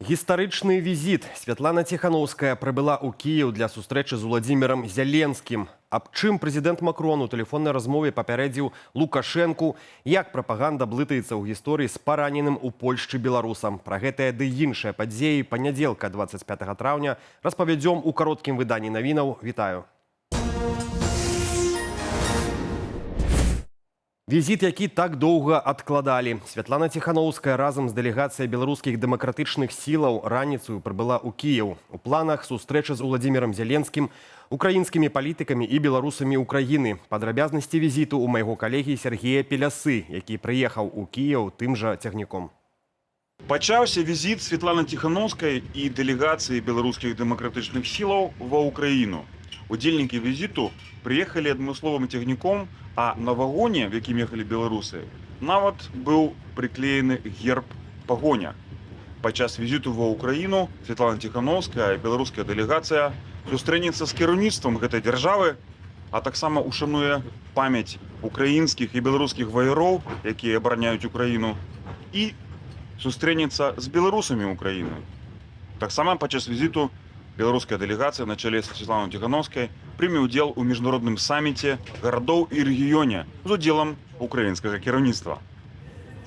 Гістарычны візіт. Святлана Ціхановская прыбыла ў Кіеў для сустрэчы з Уладзімірам Зяленскім. Аб чым прэзідэнт Макрон у тэлефоннай размове папярэдзіў Лукашэнку, як прапаганда блытаецца ў гісторыі з параненым у Польшчы беларусам. Пра гэтыя ды іншыя падзеі панядзелка 25 траўня распавядзём у кароткім выданні навінаў. Вітаю! Візіт, які так доўга адкладалі. Святлана Ціхановская разам з дэлегацыяй беларускіх дэмакратычных сілаў раніцаю прыбыла ў Кіеў. У планах сустрэча з Уладзімірам Зяленскім, украінскімі палітыкамі і беларусамі Украіны. Падрабязнасці візіту ў майго калегі Сергея Пелясы, які прыехаў у Кіеў тым жа цягніком. Пачаўся візіт Святланы Ціхановскай і дэлегацыі беларускіх дэмакратычных сілаў ва Ўкраіну. Удзельнікі візіту прыехалі адмысловым цягніком, а на вагоне, в якім ехалі беларусы, нават быў прыклеены герб пагоня. Падчас візіту ва Ўкраіну Святлана Ціхановская, беларуская дэлегацыя, сустрэнецца з кіраўніцтвам гэтай дзяржавы, а таксама ушануе памяць украінскіх і беларускіх ваяроў, якія абараняюць Украіну, і сустрэнецца з беларусамі Украіны. Таксама падчас візіту беларуская дэлегацыя на чале з Святланай Ціхановскай прыме ўдзел у міжнародным саміце гарадоў і рэгіёне з удзелам украінскага кіраўніцтва.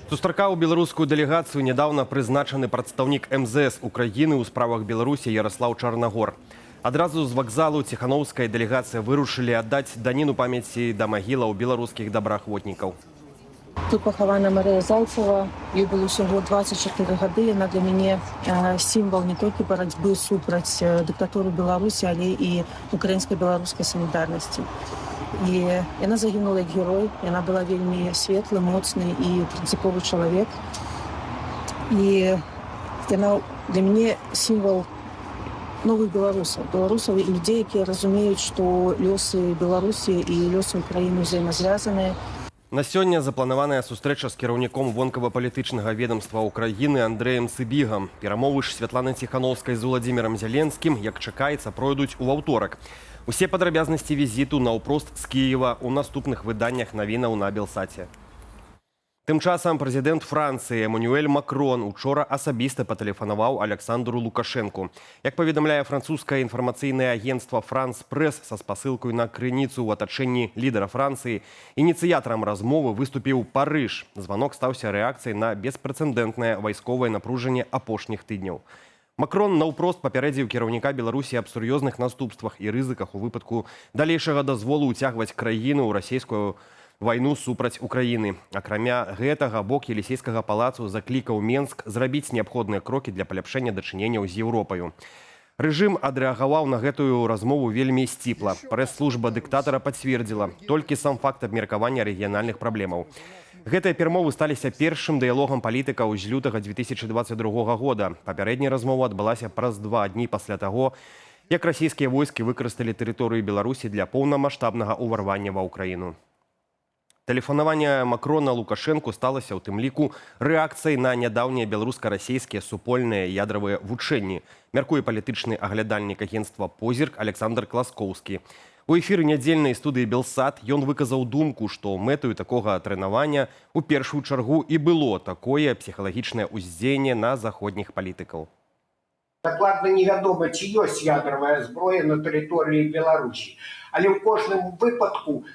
Сустракаў беларускую дэлегацыю нядаўна прызначаны прадстаўнік МЗС Украіны ў справах Беларусі Яраслаў Чарнагор. Адразу з вакзалу Ціхановская дэлегацыя вырушылі аддаць даніну памяці да магілаў беларускіх добраахвотнікаў. Тут пахавана Марыя Зайцева, ёй было ўсяго 24 гады. Яна для мяне сімвал не толькі барацьбы супраць дыктатуры Беларусі, але і украінска-беларускай салідарнасці. І яна загінула як герой, яна была вельмі светлы, моцны і прынцыповы чалавек. І яна для мяне сімвал новых беларусаў і людзей, якія разумеюць, што лёсы Беларусі і лёсы Украіны ўзаемазвязаныя. На сёння запланаваная сустрэча з кіраўніком вонкава-палітычнага ведомства Украіны Андрэем Цыбігам. Перамовы ж Святланы Ціхановскай з Уладзімірам Зяленскім, як чакаецца, пройдуць у аўторак. Усе падрабязнасці візіту наўпрост з Кіева ў наступных выданнях навінаў на Белсаце. Тым часам прэзідэнт Францыі Эмануэль Макрон учора асабіста патэлефанаваў Александру Лукашэнку. Як паведамляе французскае інфармацыйнае агенцтва «Франс Прэс» са спасылкай на крыніцу ў атачэнні лідара Францыі, ініцыятарам размовы выступіў Парыж. Званок стаўся рэакцыяй на беспрэцэдэнтнае вайсковае напружанне апошніх тыдняў. Макрон наўпрост папярэдзіў кіраўніка Беларусі аб сур'ёзных наступствах і рызыках у выпадку далейшага дазволу ўцягваць краіну ў расійскую вайну супраць Украіны. Акрамя гэтага, бок Елісейскага палацу заклікаў Менск зрабіць неабходныя крокі для паляпшэння дачыненняў з Еўропаю. Рэжым адрэагаваў на гэтую размову вельмі сціпла. Прэс-служба дыктатара пацвердзіла толькі сам факт абмеркавання рэгіянальных праблемаў. Гэтыя перамовы сталіся першым дыялогам палітыкаў з лютага 2022 года. Папярэдняя размова адбылася праз 2 дні пасля таго, як расійскія войскі выкарысталі тэрыторыю Беларусі для поўнамаштабнага ўварвання ва Ўкраіну. Тэлефанаванне Макрона Лукашэнку сталася ў тым ліку рэакцыяй на нядаўнія беларуска-расійскія супольныя ядравыя вучэнні, мяркуе палітычны аглядальнік агенцтва «Позірк» Александр Класкоўскі. У эфіры нядзельнай студыі «Белсат» ён выказаў думку, што мэтаю такога трэнавання у першую чаргу і было такое псіхалагічнае ўздзеянне на заходніх палітыкаў. Дакладна невядома, ці ёсць ядравая зброя на тэрыторыі Беларусі. Але ў кожным выпадку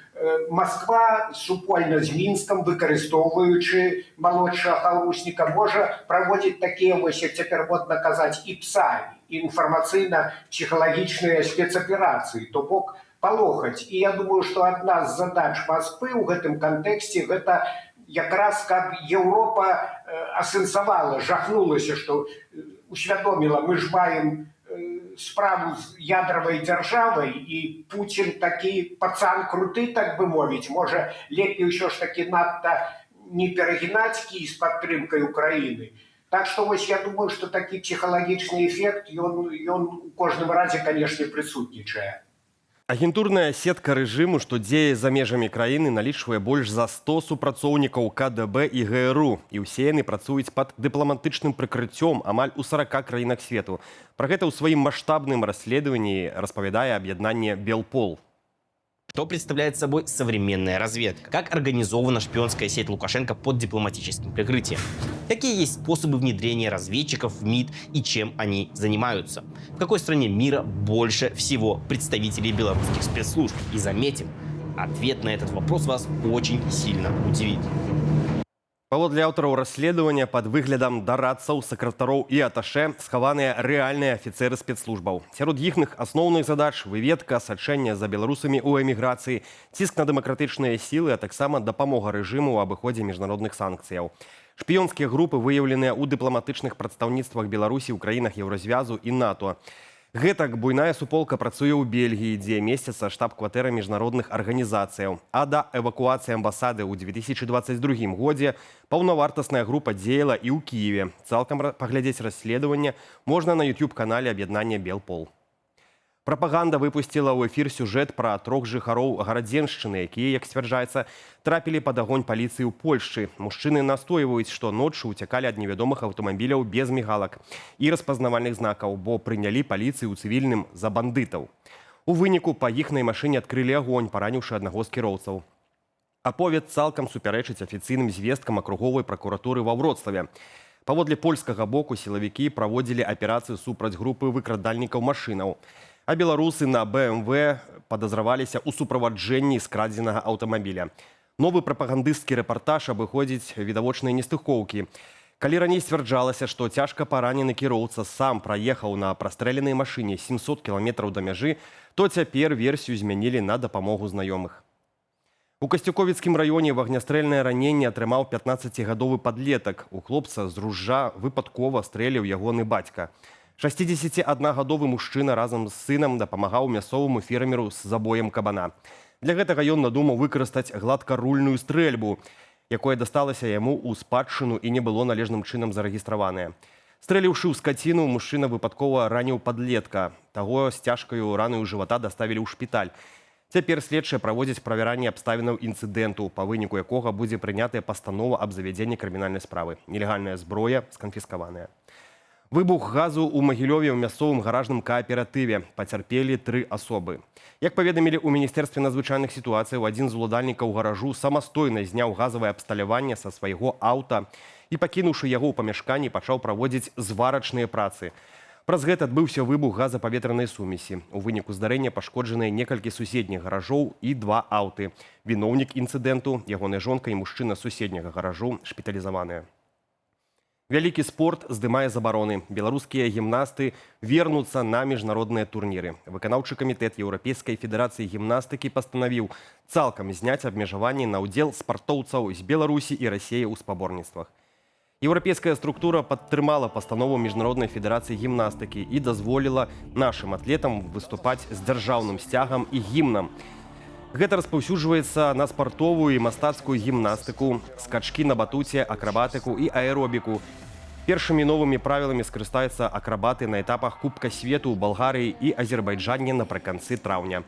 Масква супольна з Мінскам, выкарыстоўваючы малодшага хаўрусніка, можа праводзіць такія, вось як цяпер модна казаць, іпсаі, інфармацыйна-псіхалагічныя спецаперацыі, то бок палохаць. І я думаю, што адна з задач Масквы ў гэтым кантэксце гэта якраз каб Еўропа асэнсавала, жахнулася, што усвядоміла, мы ж маем справу з ядравай дзяржавай, і Пуцін такі пацан круты, так бы мовіць. Можа, лепей ўсё ж такі надта не перагінаць Кій з падтрымкай Украіны. Так што вось я думаю, што такі псіхалагічны эфект, ён у кожным разе, канешне, прысутнічае. Агентурная сетка рэжыму, што дзее за межамі краіны, налічвае больш за 100 супрацоўнікаў КДБ і ГРУ. І ўсе яны працуюць пад дыпламатычным прыкрыццём амаль у 40 краінах свету. Пра гэта ў сваім маштабным расследаванні распавядае аб'яднанне «Белпол». Что представляет собой современная разведка? Как организована шпионская сеть Лукашенко под дипломатическим прикрытием? Какие есть способы внедрения разведчиков в МИД и чем они занимаются? В какой стране мира больше всего представителей белорусских спецслужб? И заметим, ответ на этот вопрос вас очень сильно удивит. Паводле аўтараў расследавання пад выглядам дарадцаў, сакратароў і аташэ схаваныя рэальныя афіцэры спецслужбаў. Сярод іхных асноўных задач выведка, сачэнне за беларусамі ў эміграцыі, ціск на дэмакратычныя сілы, а таксама дапамога рэжыму ў абыходзе міжнародных санкцыяў. Шпіёнскія групы выяўленыя ў дыпламатычных прадстаўніцтвах Беларусі ў краінах Еўразвязу і НАТО. Гэтак буйная суполка працуе ў Бельгіі, дзе месціцца штаб-кватэра міжнародных арганізацыяў. А да эвакуацыі амбасады ў 2022 годзе паўнавартасная група дзеяла і ў Кіеве. Цалкам паглядзець расследаванне можна на YouTube-канале аб'яднання «Белпол». Прапаганда выпусціла ў эфір сюжэт пра 3 жыхароў Гарадзеншчыны, якія, як сцвярджаецца, трапілі пад агонь паліцыі ў Польшчы. Мужчыны настойваюць, што ноччу ўцякалі ад невядомых аўтамабіляў без мігалак і распазнавальных знакаў, бо прынялі паліцыю ў цывільным за бандытаў. У выніку па іхнай машыне адкрылі агонь, параніўшы аднаго з кіроўцаў. Аповед цалкам супярэчыць афіцыйным звесткам акруговай пракуратуры ва Вроцлаве. Паводле польскага боку сілавікі праводзілі аперацыю супраць групы выкрадальнікаў машынаў. А беларусы на БМВ падазраваліся ў суправаджэнні скрадзенага аўтамабіля. Новы прапагандысцкі рэпартаж абыходзіць відавочныя нестыхоўкі. Калі раней сцвярджалася, што цяжка паранены кіроўца сам праехаў на прастрэленай машыне 700 кіламетраў да мяжы, то цяпер версію змянілі на дапамогу знаёмых. У Касцюковіцкім раёне вагнястрэльнае раненне атрымаў 15-гадовы падлетак. У хлопца з ружжа выпадкова стрэліў ягоны бацька. 61-гадовы мужчына разам з сынам дапамагаў мясцоваму фермеру з забоем кабана. Для гэтага ён надумаў выкарыстаць гладкарульную стрэльбу, якое дасталася яму ў спадчыну і не было належным чынам зарэгістраванае. Стрэліўшы ў скаціну, мужчына выпадкова раніў падлетка. Таго з цяжкаю ранаю жывата даставілі ў шпіталь. Цяпер следчыя праводзяць правяранне абставінаў інцыдэнту, па выніку якога будзе прынятая пастанова аб завядзенні крымінальнай справы. Нелегальная зброя сканфіскаваная. Выбух газу ў Магілёве ў мясцовым гаражным кааператыве. Пацярпелі 3 асобы. Як паведамілі ў Міністэрстве надзвычайных сітуацыяў, адзін з уладальнікаў гаражу самастойна зняў газавае абсталяванне са свайго аўта і, пакінуўшы яго ў памяшканні, пачаў праводзіць зварачныя працы. Праз гэта адбыўся выбух газапаветранай сумесі. У выніку здарэння пашкоджаныя некалькі суседніх гаражоў і 2 аўты. Віноўнік інцыдэнту, ягоная жонка і мужчына суседняга гаражу шпіталізаваныя. Вялікі спорт здымае забароны. Беларускія гімнасты вернуцца на міжнародныя турніры. Выканаўчы камітэт Еўрапейскай федэрацыі гімнастыкі пастанавіў цалкам зняць абмежаванні на ўдзел спартоўцаў з Беларусі і Расіі ў спаборніцтвах. Еўрапейская структура падтрымала пастанову Міжнароднай федэрацыі гімнастыкі і дазволіла нашым атлетам выступаць з дзяржаўным сцягам і гімнам. Гэта распаўсюджваецца на спартовую і мастацкую гімнастыку, скачкі на батуце, акрабатыку і аэробіку. Першымі новымі правіламі скарыстаюцца акрабаты на этапах Кубка свету ў Балгарыі і Азербайджане напрыканцы траўня.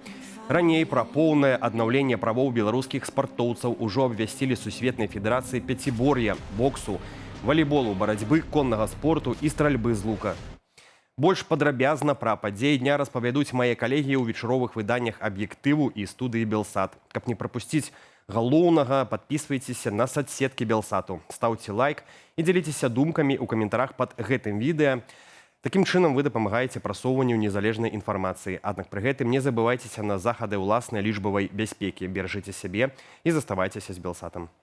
Раней пра поўнае аднаўленне правоў беларускіх спартоўцаў ужо абвясцілі Сусветнай федэрацыі пяцібор'я, боксу, валейболу, барацьбы, коннага спорту і стральбы з лука. Больш падрабязна пра падзеі дня распавядуць мае калегі ў вечаровых выданнях «Аб'ектыву» і студыі «Белсат». Каб не прапусціць галоўнага, падпісвайцеся на соцсеткі «Белсату». Стаўце лайк і дзяліцеся думкамі ў каментарах пад гэтым відэа. Такім чынам вы дапамагаеце прасоўванню незалежнай інфармацыі. Аднак пры гэтым не забывайцеся на захады ўласнай лічбавай бяспекі. Беражыце сябе і заставайцеся з «Белсатам».